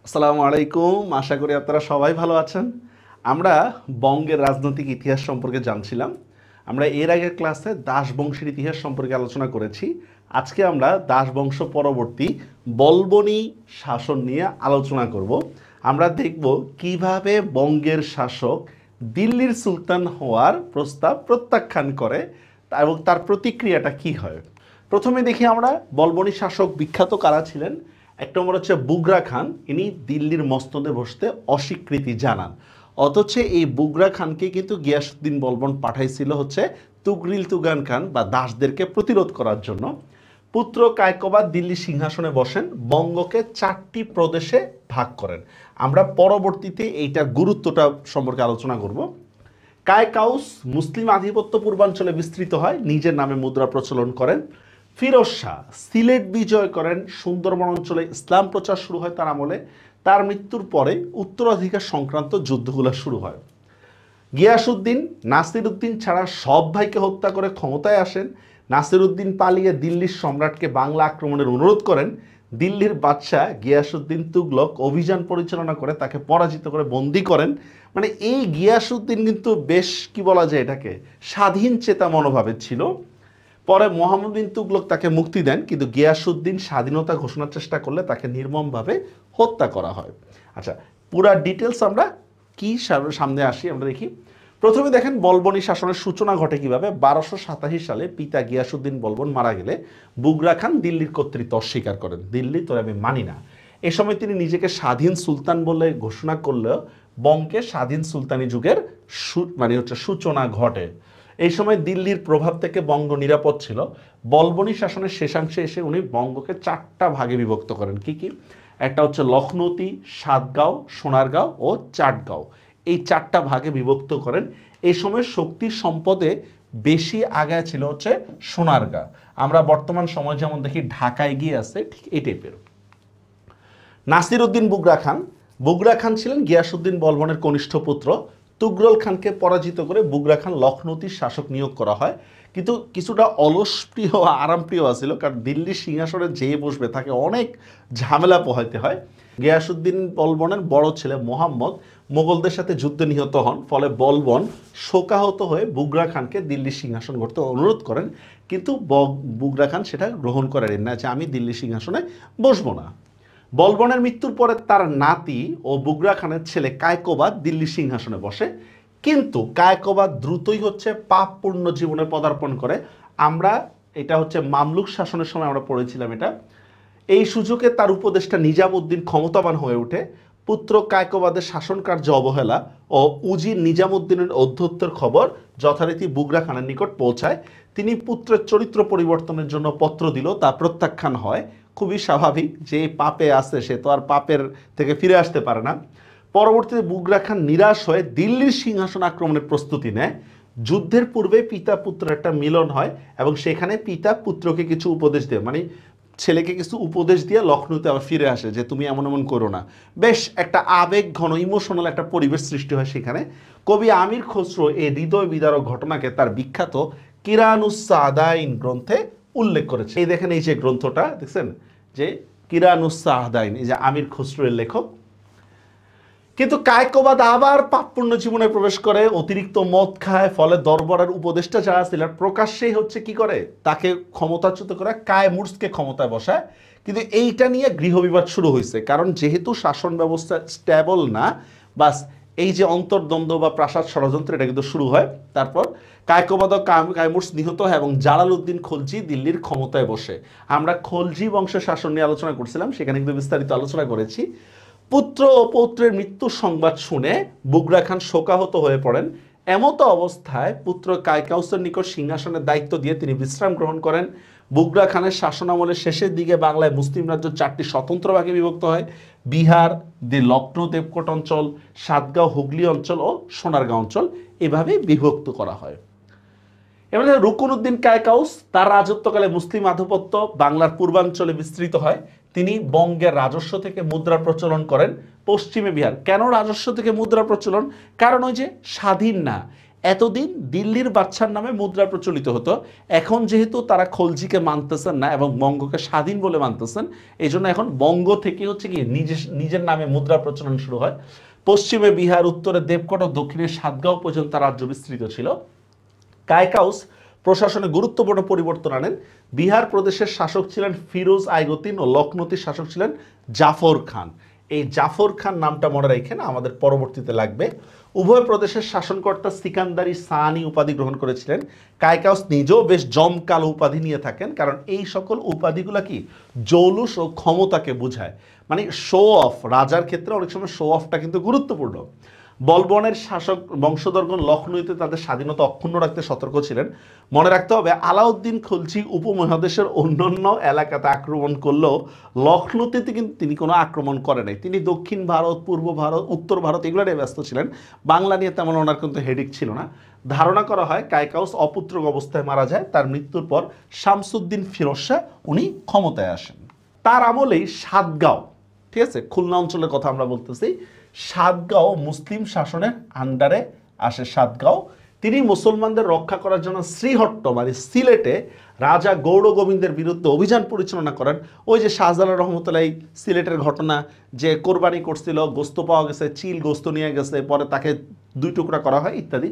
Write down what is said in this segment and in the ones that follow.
আসসালামু আলাইকুম। আশা করি আপনারা সবাই ভালো আছেন। আমরা বঙ্গের রাজনৈতিক ইতিহাস সম্পর্কে জানছিলাম। আমরা এর আগের ক্লাসে দাস বংশের ইতিহাস সম্পর্কে আলোচনা করেছি। আজকে আমরা দাস বংশ পরবর্তী বলবনী শাসন নিয়ে আলোচনা করব। আমরা দেখব কিভাবে বঙ্গের শাসক দিল্লির সুলতান হওয়ার প্রস্তাব প্রত্যাখ্যান করে এবং তার প্রতিক্রিয়াটা কি হয়। প্রথমে দেখি আমরা বলবনী শাসক বিখ্যাত কারা ছিলেন। এক নম্বর হচ্ছে বুগরা খান। ইনি দিল্লির মসনদে বসতে অস্বীকৃতি জানান, অথচ এই বুগরা খানকে কিন্তু গিয়াসউদ্দিন বলবন পাঠাইছিল হচ্ছে তুগরিল তুগান খান বা দাসদেরকে প্রতিরোধ করার জন্য। পুত্র কায়কোবাদ দিল্লি সিংহাসনে বসেন, বঙ্গকে 4টি প্রদেশে ভাগ করেন। আমরা পরবর্তীতে এইটার গুরুত্বটা সম্পর্কে আলোচনা করব। কায়কাউস মুসলিম আধিপত্য পূর্বাঞ্চলে বিস্তৃত হয়, নিজের নামে মুদ্রা প্রচলন করেন। ফিরোজ শাহ সিলেট বিজয় করেন, সুন্দরবন অঞ্চলে ইসলাম প্রচার শুরু হয় তার আমলে। তার মৃত্যুর পরে উত্তরাধিকার সংক্রান্ত যুদ্ধগুলো শুরু হয়। গিয়াসউদ্দিন নাসিরউদ্দিন ছাড়া সব ভাইকে হত্যা করে ক্ষমতায় আসেন। নাসিরউদ্দিন পালিয়ে দিল্লির সম্রাটকে বাংলা আক্রমণের অনুরোধ করেন। দিল্লির বাদশাহ গিয়াসউদ্দিন তুগলক অভিযান পরিচালনা করে তাকে পরাজিত করে বন্দী করেন। মানে এই গিয়াসউদ্দিন কিন্তু বেশ কি বলা যায় এটাকে স্বাধীন চেতা মনোভাবের ছিল। পরে মোহাম্মদ বিন তুগলক তাকে মুক্তি দেন, কিন্তু গিয়াসউদ্দিন স্বাধীনতা ঘোষণার চেষ্টা করলে তাকে নির্মমভাবে হত্যা করা হয়। আচ্ছা, পুরা ডিটেলস আমরা কি সামনে আসি আমরা দেখি। প্রথমে দেখেন বলবনী শাসনের সূচনা ঘটে কিভাবে। 1287 সালে পিতা গিয়াসউদ্দিন বলবন মারা গেলে বুগরা খান দিল্লির কর্তৃত্ব অস্বীকার করেন। দিল্লি তোর আমি মানি না। এ সময় তিনি নিজেকে স্বাধীন সুলতান বলে ঘোষণা করলেও বঙ্গে স্বাধীন সুলতানি যুগের সূচনা ঘটে। এই সময় দিল্লির প্রভাব থেকে বঙ্গ নিরাপদ ছিল। বলবনী শাসনের শেষাংশে এসে উনি বঙ্গকে 4টা ভাগে বিভক্ত করেন। কি কি? একটা হচ্ছে লখনৌতি, সাতগাঁও, সোনারগাঁও ও চাটগাঁও। এই 4টা ভাগে বিভক্ত করেন। এই সময় শক্তির সম্পদে বেশি আগায় ছিল হচ্ছে সোনারগাঁ। আমরা বর্তমান সময় যেমন দেখি ঢাকায় গিয়ে আছে, ঠিক এই টাইপের। নাসিরউদ্দিন বুগরা খান। বুগরা খান ছিলেন গিয়াসউদ্দিন বলবনের কনিষ্ঠ পুত্র। তুগরল খানকে পরাজিত করে বুগরা খান লখনৌতির শাসক নিয়োগ করা হয়, কিন্তু কিছুটা অলসপ্রিয় আরামপ্রিয় আছিল, কারণ দিল্লির সিংহাসনে যেয়ে বসবে তাকে অনেক ঝামেলা পোহাইতে হয়। গিয়াসউদ্দিন বলবনের বড় ছেলে মোহাম্মদ মোগলদের সাথে যুদ্ধে নিহত হন, ফলে বলবন শোকাহত হয়ে বুগরা খানকে দিল্লির সিংহাসন গড়তে অনুরোধ করেন, কিন্তু বুগরা খান সেটা গ্রহণ করেন না যে আমি দিল্লির সিংহাসনে বসবো না। বলবনের মৃত্যুর পরে তার নাতি ও বুগরা খানের ছেলে কায়কোবাদ দিল্লির সিংহাসনে বসে, কিন্তু কায়কোবাদ দ্রুতই হচ্ছে পাপপূর্ণ জীবনে পদার্পণ করে। আমরা এটা হচ্ছে মামলুক শাসনের সময় আমরা পড়েছিলাম এটা। এই সুযোগে তার উপদেষ্টা নিজামউদ্দিন ক্ষমতাবান হয়ে ওঠে। পুত্র কায়কোবাদের শাসন কার্য অবহেলা ও উজির নিজামউদ্দিনের ঔদ্ধত্যের খবর যথারীতি বুগরা খানের নিকট পৌঁছায়। তিনি পুত্রের চরিত্র পরিবর্তনের জন্য পত্র দিল, তা প্রত্যাখ্যান হয়। খুবই স্বাভাবিক, যে পাপে আছে সে তো আর পাপের থেকে ফিরে আসতে পারে না। পরবর্তীতে বুগরা খান নিরাশ হয়ে দিল্লির সিংহাসন আক্রমণের প্রস্তুতি নেয়। যুদ্ধের পূর্বে পিতা পুত্রের একটা মিলন হয় এবং সেখানে পিতা পুত্রকে কিছু উপদেশ দেয়, মানে ছেলেকে কিছু উপদেশ দিয়ে লখনৌতে আবার ফিরে আসে যে তুমি এমন এমন করো না। বেশ একটা আবেগ ঘন ইমোশনাল একটা পরিবেশ সৃষ্টি হয় সেখানে। কবি আমির খসরু এই হৃদয় বিদারক ঘটনাকে তার বিখ্যাত কিরানুস সাদাইন গ্রন্থে উল্লেখ করেছে। এই দেখেন, এই যে গ্রন্থটা দেখছেন যে কিরানুস সাদাইন, এই যে আমির খসরুর লেখক। কিন্তু কায়কোবাদ আবার পাপপূর্ণ জীবনে প্রবেশ করে, অতিরিক্ত মদ খায়, ফলে দরবারের উপদেষ্টা যারা ছিলেন প্রকাশ্যেই হচ্ছে কি করে তাকে ক্ষমতাচ্যুত করে কায়মুর্সকে ক্ষমতায় বসায়। কিন্তু এইটা নিয়ে গৃহবিবাদ শুরু হয়েছে, কারণ যেহেতু শাসন ব্যবস্থা স্টেবল না, বাস এই যে অন্তর্দ্বন্দ্ব বা প্রাসাদ ষড়যন্ত্র এটা কিন্তু শুরু হয়। তারপর কায়কোবাদ ও কায়মুর্স নিহত হয় এবং জালালউদ্দিন খলজি দিল্লির ক্ষমতায় বসে। আমরা খলজি বংশের শাসন নিয়ে আলোচনা করছিলাম, সেখানে কিন্তু বিস্তারিত আলোচনা করেছি। পুত্র ও পৌত্রের মৃত্যুর সংবাদ শুনে বুগরা খান শোকাহত হয়ে পড়েন। এমতো অবস্থায় পুত্র কায়কাউসের নিকট সিংহাসনের দায়িত্ব দিয়ে তিনি বিশ্রাম গ্রহণ করেন। বুগরা খানের শাসনামলের শেষের দিকে বাংলায় মুসলিম রাজ্য 4টি স্বতন্ত্র ভাগে বিভক্ত হয়। বিহার, লখনৌ দেবকোট অঞ্চল, সাতগাঁও হুগলি অঞ্চল ও সোনারগাঁও অঞ্চল এভাবে বিভক্ত করা হয়। এবারে রুকনউদ্দিন কায়কাউস, তার রাজত্বকালে মুসলিম আধিপত্য বাংলার পূর্বাঞ্চলে বিস্তৃত হয়। তিনি বঙ্গের রাজস্ব থেকে মুদ্রা প্রচলন করেন। পশ্চিমে বিহার। কেন রাজস্ব থেকে মুদ্রা প্রচলন? কারণ ওই যে স্বাধীন না, এতদিন দিল্লির বাদশার নামে মুদ্রা প্রচলিত হতো, এখন যেহেতু তারা খলজিকে মানতেছেন না এবং বঙ্গকে স্বাধীন বলে মানতেছেন, এই জন্য এখন বঙ্গ থেকে হচ্ছে কি নিজের নামে মুদ্রা প্রচলন শুরু হয়। পশ্চিমে বিহার, উত্তরে দেবকোট ও দক্ষিণে সাতগাঁও পর্যন্ত রাজ্য বিস্তৃত ছিল। কায়কাউস প্রশাসনে গুরুত্বপূর্ণ পরিবর্তন আনেন। বিহার প্রদেশের শাসক ছিলেন ফিরোজ আইগতিন ও লখনৌতির শাসক ছিলেন জাফর খান। এই জাফর খান নামটা মনে রাখেন, আমাদের পরবর্তীতে লাগবে। উভয় প্রদেশের শাসনকর্তা সিকান্দারি সানি উপাধি গ্রহণ করেছিলেন। কায়কাউস নিজেও বেশ জমকালো উপাধি নিয়ে থাকেন, কারণ এই সকল উপাধিগুলো কি জৌলুস ও ক্ষমতাকে বোঝায়, মানে শো অফ। রাজার ক্ষেত্রে অনেক সময় শো অফটা কিন্তু গুরুত্বপূর্ণ। বলবনের শাসক বংশধরগণ লখনৌতে তাদের স্বাধীনতা অক্ষুণ্ণ রাখতে সতর্ক ছিলেন। মনে রাখতে হবে, আলাউদ্দিন খলজি উপমহাদেশের অন্যান্য এলাকাতে আক্রমণ করলেও লখনৌতে কিন্তু তিনি কোনো আক্রমণ করে নাই। তিনি দক্ষিণ ভারত, পূর্ব ভারত, উত্তর ভারত এগুলো নিয়ে ব্যস্ত ছিলেন। বাংলা নিয়ে তেমন ওনার কিন্তু হেডিক ছিল না। ধারণা করা হয় কায়কাউস অপুত্রক অবস্থায় মারা যায়। তার মৃত্যুর পর শামসুদ্দিন ফিরোজ শাহ উনি ক্ষমতায় আসেন। তার আমলেই সাতগাঁও, ঠিক আছে, খুলনা অঞ্চলের কথা আমরা বলতেছি, সাতগাঁও মুসলিম শাসনের আন্ডারে আসে। সাতগাঁও তিনি মুসলমানদের রক্ষা করার জন্য শ্রীহট্ট মানে সিলেটে রাজা গৌড় গোবিন্দের বিরুদ্ধে অভিযান পরিচালনা করেন। ওই যে শাহজালাল রহমতুল্লাহ সিলেটের ঘটনা, যে কোরবানি করছিল, গোস্ত পাওয়া গেছে, চিল গোস্ত নিয়ে গেছে, পরে তাকে 2 টুকরা করা হয় ইত্যাদি।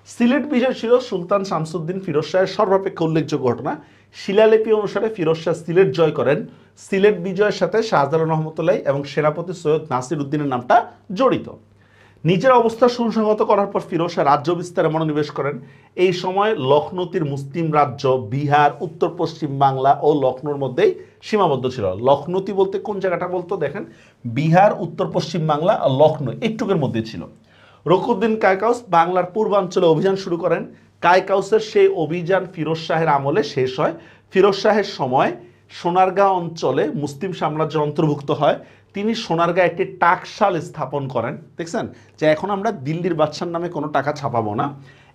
সিলেট বিজয় ছিল সুলতান শামসুদ্দিন ফিরোজ শাহের সর্বাপেক্ষা উল্লেখযোগ্য ঘটনা। শিলালিপি অনুসারে ফিরোজ শাহ সিলেট জয় করেন। সিলেট বিজয়ের সাথে শাহজালাল রহমতুল্লাহ এবং সেনাপতি সৈয়দ নাসির উদ্দিনের নামটা জড়িত। নিজের অবস্থা সুসংহত করার পর ফিরোজ শাহ রাজ্য বিস্তারে মনোনিবেশ করেন। এই সময় লখনৌতির মুসলিম রাজ্য বিহার, উত্তর পশ্চিম বাংলা ও লখনৌর মধ্যেই সীমাবদ্ধ ছিল। লখনৌতি বলতে কোন জায়গাটা বলতো দেখেন, বিহার, উত্তর পশ্চিম বাংলা আর লখনৌ এইটুকের মধ্যে ছিল। রুকনুদ্দিন কায়কাউস বাংলার পূর্বাঞ্চলে অভিযান শুরু করেন। কায়কাউসের সেই অভিযান ফিরোজ শাহের আমলে শেষ হয়। ফিরোজ শাহের সময় সোনারগাঁ অঞ্চলে মুসলিম সাম্রাজ্য অন্তর্ভুক্ত হয়। তিনি সোনারগাঁ একটি টাকশাল স্থাপন করেন। দেখছেন যে এখন আমরা দিল্লির বাদশার নামে কোনো টাকা ছাপাবো না,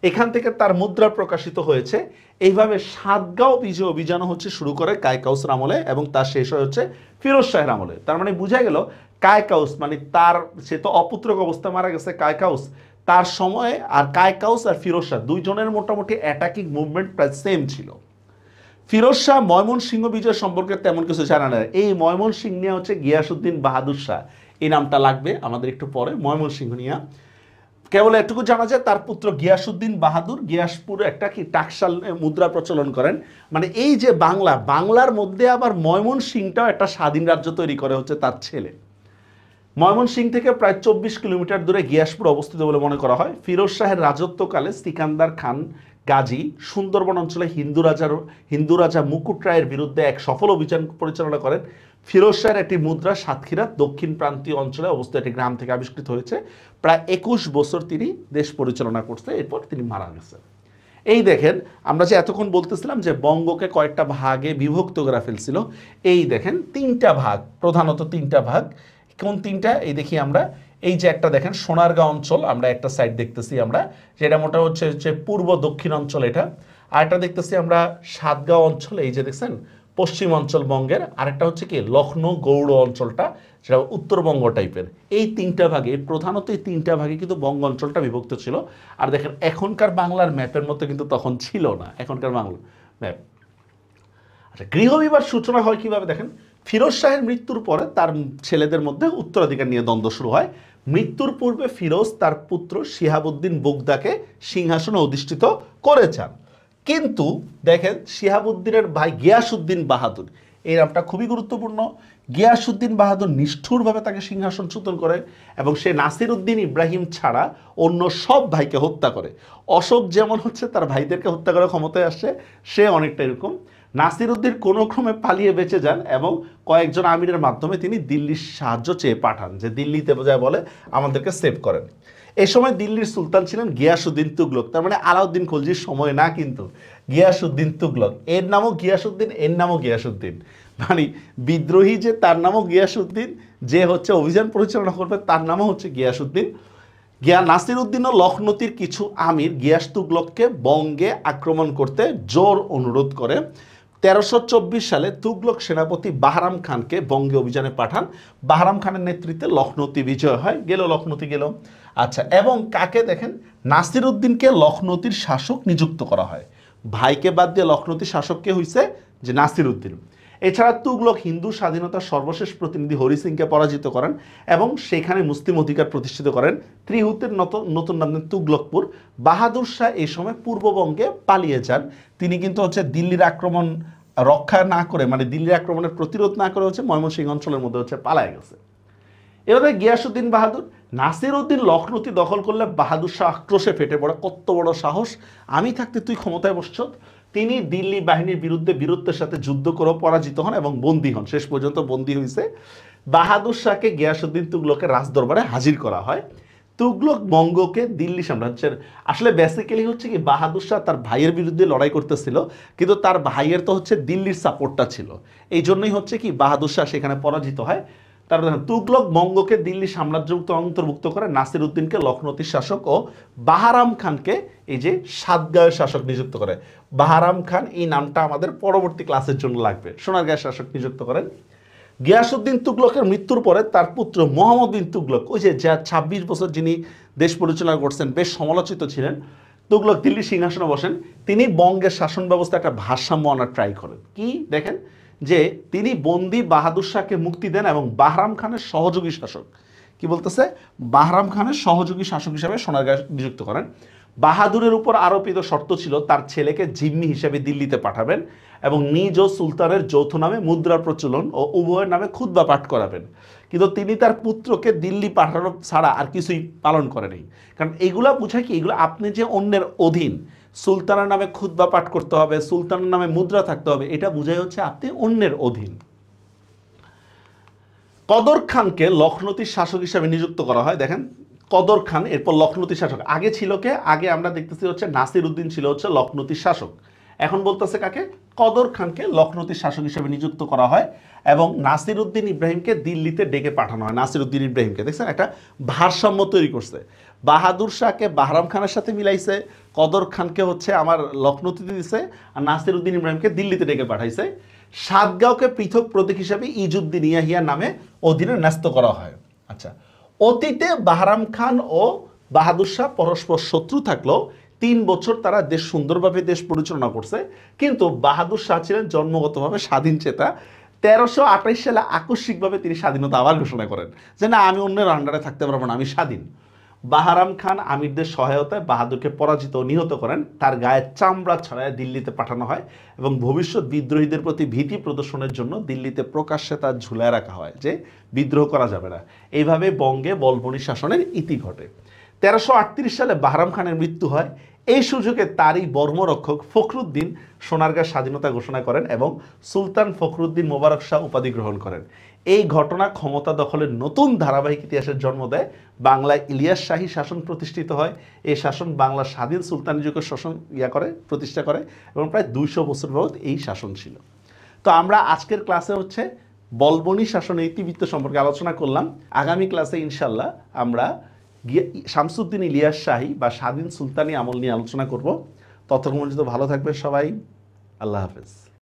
এখান থেকে তার মুদ্রা প্রকাশিত হয়েছে। এইভাবে সাতগাঁও বিজয় অভিযান হচ্ছে শুরু করে কায়কাউসের আমলে এবং তার শেষ হচ্ছে ফিরোজ শাহের আমলে। তার মানে বোঝা গেল কায়কাউস মানে তার, সে তো অপুত্রক অবস্থায় মারা গেছে কায়কাউস, তার সময়ে আর কায়কাউস আর ফিরোজ শাহ দুইজনের মোটামুটি অ্যাটাকিং মুভমেন্ট প্রায় সেম ছিল। ফিরোজ শাহ ময়মনসিংহ বিজয় সম্পর্কে তেমন কিছু জানা না। এই ময়মনসিংহ নিয়ে হচ্ছে গিয়াসউদ্দিন বাহাদুর শাহ, এই নামটা লাগবে আমাদের একটু পরে। ময়মনসিংহ নিয়ে কেবল এটুকু জানা যায় তার পুত্র গিয়াসউদ্দিন বাহাদুর গিয়াসপুর একটা কি টাকশাল মুদ্রা প্রচলন করেন। মানে এই যে বাংলার মধ্যে আবার ময়মনসিংহটাও একটা স্বাধীন রাজ্য তৈরি করে হচ্ছে তার ছেলে। ময়মনসিংহ থেকে প্রায় 24 কিলোমিটার দূরে গিয়াসপুর অবস্থিত বলে মনে করা হয়। ফিরোজ শাহের রাজত্বকালে সিকান্দার খান গাজী সুন্দরবন অঞ্চলে হিন্দু রাজা মুকুট রায়ের বিরুদ্ধে এক সফল অভিযান পরিচালনা করেন। ফিরোজ শাহের একটি মুদ্রা সাতক্ষীরা দক্ষিণ প্রান্তীয় অঞ্চলে অবস্থিত একটি গ্রাম থেকে আবিষ্কৃত হয়েছে। প্রায় 21 বছর তিনি দেশ পরিচালনা করছে, এরপর তিনি মারা গেছেন। এই দেখেন, আমরা যে এতক্ষণ বলতেছিলাম যে বঙ্গকে কয়েকটা ভাগে বিভক্ত করে ফেলছিল, এই দেখেন 3টা ভাগ, প্রধানত 3টা ভাগ। কোন 3টা? এই দেখি আমরা, এই যে একটা দেখেন সোনারগাঁও অঞ্চল, আমরা একটা সাইড দেখতেছি আমরা, যেটা মোটা হচ্ছে পূর্ব দক্ষিণ অঞ্চল এটা। আরেকটা দেখতেছি আমরা সাতগাঁও অঞ্চল, এই যে দেখছেন পশ্চিম অঞ্চল বঙ্গের। আরেকটা হচ্ছে কি লখনৌ গৌড় অঞ্চলটা, যেটা উত্তরবঙ্গ টাইপের। এই 3টা ভাগে, প্রধানত এই 3টা ভাগে কিন্তু বঙ্গ অঞ্চলটা বিভক্ত ছিল। আর দেখেন এখনকার বাংলার ম্যাপের মতো কিন্তু তখন ছিল না এখনকার বাংলা ম্যাপ। আচ্ছা, গৃহবিবাদ সূচনা হয় কিভাবে দেখেন, ফিরোজ শাহের মৃত্যুর পরে তার ছেলেদের মধ্যে উত্তরাধিকার নিয়ে দ্বন্দ্ব শুরু হয়। মৃত্যুর পূর্বে ফিরোজ তার পুত্র শিহাবুদ্দিন বুগদাকে সিংহাসনে অধিষ্ঠিত করে যান। কিন্তু দেখেন শিহাবুদ্দিনের ভাই গিয়াসউদ্দিন বাহাদুর, এই নামটা খুবই গুরুত্বপূর্ণ। গিয়াসউদ্দিন বাহাদুর নিষ্ঠুরভাবে তাকে সিংহাসনচ্যুত করে এবং সে নাসির উদ্দিন ইব্রাহিম ছাড়া অন্য সব ভাইকে হত্যা করে। অশোক যেমন হচ্ছে তার ভাইদেরকে হত্যা করে ক্ষমতায় আসছে, সে অনেকটা এরকম। নাসির উদ্দিন কোনো ক্রমে পালিয়ে বেঁচে যান এবং কয়েকজন আমিরের মাধ্যমে তিনি দিল্লির সাহায্য চেয়ে পাঠান, যে দিল্লিতে বোঝায় বলে আমাদেরকে সেভ করেন। এই সময় দিল্লির সুলতান ছিলেন গিয়াসউদ্দিন তুগলক, তার মানে আলাউদ্দিন খলজির সময় না, কিন্তু গিয়াসউদ্দিন তুগলক। এর নামও গিয়াসউদ্দিন, এর নামও গিয়াসউদ্দিন, মানে বিদ্রোহী যে তার নামও গিয়াসউদ্দিন, যে হচ্ছে অভিযান পরিচালনা করবে তার নামও হচ্ছে গিয়াসউদ্দিন। নাসির উদ্দিন ও লখনৌতির কিছু আমির গিয়াস তুগলককে বঙ্গে আক্রমণ করতে জোর অনুরোধ করে। 1324 সালে তুগলক সেনাপতি বাহরাম খানকে বঙ্গে অভিযানে পাঠান। বাহরাম খানের নেতৃত্বে লখনৌতি বিজয় হয়, গেল লখনৌতি গেল। আচ্ছা, এবং কাকে দেখেন, নাসির উদ্দিনকে লখনৌতির শাসক নিযুক্ত করা হয়। ভাইকে বাদ দিয়ে লখনৌতির শাসক কে হইছে, যে নাসির উদ্দিন। এছাড়া তুগলক হিন্দু স্বাধীনতার সর্বশেষ প্রতিনিধি হরি সিংকে পরাজিত করেন এবং সেখানে মুসলিম অধিকার প্রতিষ্ঠিত করেন। ত্রিহুতের নতুন নাম দেন তুগলকপুর। বাহাদুর শাহ এই সময় পূর্ববঙ্গে পালিয়ে যান। তিনি কিন্তু হচ্ছে দিল্লির আক্রমণ রক্ষা না করে, মানে দিল্লির আক্রমণের প্রতিরোধ না করে হচ্ছে ময়মনসিংহ অঞ্চলের মধ্যে হচ্ছে পালায় গেছে। এবারে গিয়াসউদ্দিন বাহাদুর। নাসির উদ্দিন লখনৌতি দখল করলে বাহাদুর শাহ আক্রোশে ফেটে পড়ে, কত বড় সাহস, আমি থাকতে তুই ক্ষমতায় বসছ। তিনি দিল্লি বাহিনীর বিরুদ্ধে বীরত্বের সাথে যুদ্ধ করে পরাজিত হন এবং বন্দী হন, শেষ পর্যন্ত বন্দী হয়েছে। বাহাদুর শাহকে গিয়াসউদ্দিন তুগলকের রাজদরবারে হাজির করা হয়। তুগলক বঙ্গকে দিল্লি সাম্রাজ্যের, আসলে বেসিক্যালি হচ্ছে কি, বাহাদুর শাহ তার ভাইয়ের বিরুদ্ধে লড়াই করতেছিল, কিন্তু তার ভাইয়ের তো হচ্ছে দিল্লির সাপোর্টটা ছিল, এই জন্যই হচ্ছে কি বাহাদুর শাহ সেখানে পরাজিত হয়। তারপর দেখেন, তুগলক বঙ্গকে দিল্লি সাম্রাজ্যভুক্ত অন্তর্ভুক্ত করে নাসির উদ্দিনকে লখনৌতির শাসক ও বাহারাম খানকে এই যে সাতগাঁয়ের শাসক নিযুক্ত করে। বাহারাম খান এই নামটা আমাদের পরবর্তী ক্লাসের জন্য লাগবে। সোনারগাঁয়ের শাসক নিযুক্ত করেন। গিয়াসউদ্দিন তুগলকের মৃত্যুর পরে তার পুত্র মোহাম্মদ বিন তুগলক, ওই যে যা 26 বছর যিনি দেশ পরিচালনা করছেন, বেশ সমালোচিত ছিলেন, তুগলক দিল্লি সিংহাসনে বসেন। তিনি বঙ্গের শাসন ব্যবস্থা একটা ভারসাম্য আনার ট্রাই করেন। কি দেখেন, যে তিনি বন্দি বাহাদুর শাহকে মুক্তি দেন এবং বাহরাম খানের সহযোগী শাসক, কি বলতেছে, বাহরাম খানের সহযোগী শাসক হিসাবে সোনারগাঁয়ে নিযুক্ত করেন। বাহাদুরের উপর আরোপিত শর্ত ছিল তার ছেলেকে জিম্মি হিসেবে দিল্লিতে পাঠাবেন এবং নিজ ও সুলতানের যৌথ নামে মুদ্রা প্রচলন ও উভয়ের নামে খুতবা পাঠ করাবেন। কিন্তু তিনি তার পুত্রকে দিল্লি পাঠানো ছাড়া আর কিছুই পালন করেনি। কারণ এগুলা বুঝায় কি, এগুলো আপনি যে অন্যের অধীন, সুলতানের নামে খুতবা পাঠ করতে হবে, সুলতানের নামে মুদ্রা থাকতে হবে, এটা বুঝাই হচ্ছে আপনি অন্যের অধীন। কদর খানকে লখনৌতির শাসক হিসাবে নিযুক্ত করা হয়। দেখেন, কদর খান এরপর লখনৌতির শাসক। আগে ছিল কে, আগে আমরা দেখতেছি হচ্ছে নাসির উদ্দিন ছিল হচ্ছে লখনৌতির শাসক, এখন বলতেছে কাকে, কদর খানকে লখনৌতির শাসক হিসেবে নিযুক্ত করা হয় এবং নাসির উদ্দিন ইব্রাহিমকে দিল্লিতে ডেকে পাঠানো হয়। নাসির উদ্দিন ইব্রাহিমকে দেখছেন, একটা ভারসাম্য তৈরি করছে। বাহাদুর শাহকে বাহরাম খানের সাথে মিলাইছে, কদর খানকে হচ্ছে আমার লখনৌতিতে দিছে, আর নাসির উদ্দিন ইব্রাহিমকে দিল্লিতে ডেকে পাঠাইছে। সাতগাঁওকে পৃথক প্রতীক হিসাবে ইজুদ্দিন ইয়াহিয়া নামে অধীনে ন্যস্ত করা হয়। আচ্ছা, অতীতে বাহরাম খান ও বাহাদুর শাহ পরস্পর শত্রু থাকলেও 3 বছর তারা দেশ সুন্দরভাবে দেশ পরিচালনা করছে, কিন্তু বাহাদুর শাহ ছিলেন জন্মগতভাবে স্বাধীন চেতা। 1328 সালে আকস্মিকভাবে তিনি স্বাধীনতা আবার ঘোষণা করেন, যে না, আমি অন্যের আন্ডারে থাকতে পারবো না, আমি স্বাধীন। বাহরাম খান আমিরদের সহায়তায় বাহাদুরকে পরাজিত ও নিহত করেন। তার গায়ের চামড়া ছড়ায় দিল্লিতে পাঠানো হয় এবং ভবিষ্যৎ বিদ্রোহীদের প্রতি ভীতি প্রদর্শনের জন্য দিল্লিতে প্রকাশ্যে তার ঝুলায় রাখা হয়, যে বিদ্রোহ করা যাবে না। এইভাবে বঙ্গে বলবনী শাসনের ইতি ঘটে। 1338 সালে বাহরাম খানের মৃত্যু হয়। এই সুযোগে তারই বর্মরক্ষক ফখরুদ্দিন সোনারগাঁর স্বাধীনতা ঘোষণা করেন এবং সুলতান ফখরুদ্দিন মোবারক শাহ উপাধি গ্রহণ করেন। এই ঘটনা ক্ষমতা দখলের নতুন ধারাবাহিক ইতিহাসের জন্ম দেয়। বাংলায় ইলিয়াস শাহী শাসন প্রতিষ্ঠিত হয়। এই শাসন বাংলার স্বাধীন সুলতানি যুগের শাসন প্রতিষ্ঠা করে এবং প্রায় 200 বছর যাবত এই শাসন ছিল। তো আমরা আজকের ক্লাসে হচ্ছে বলবনী শাসনের ইতিবৃত্ত সম্পর্কে আলোচনা করলাম। আগামী ক্লাসে ইনশাল্লাহ আমরা শামসুদ্দিন ইলিয়াস শাহী বা স্বাধীন সুলতানি আমল নিয়ে আলোচনা করব। ততক্ষণ পর্যন্ত ভালো থাকবে সবাই। আল্লাহ হাফেজ।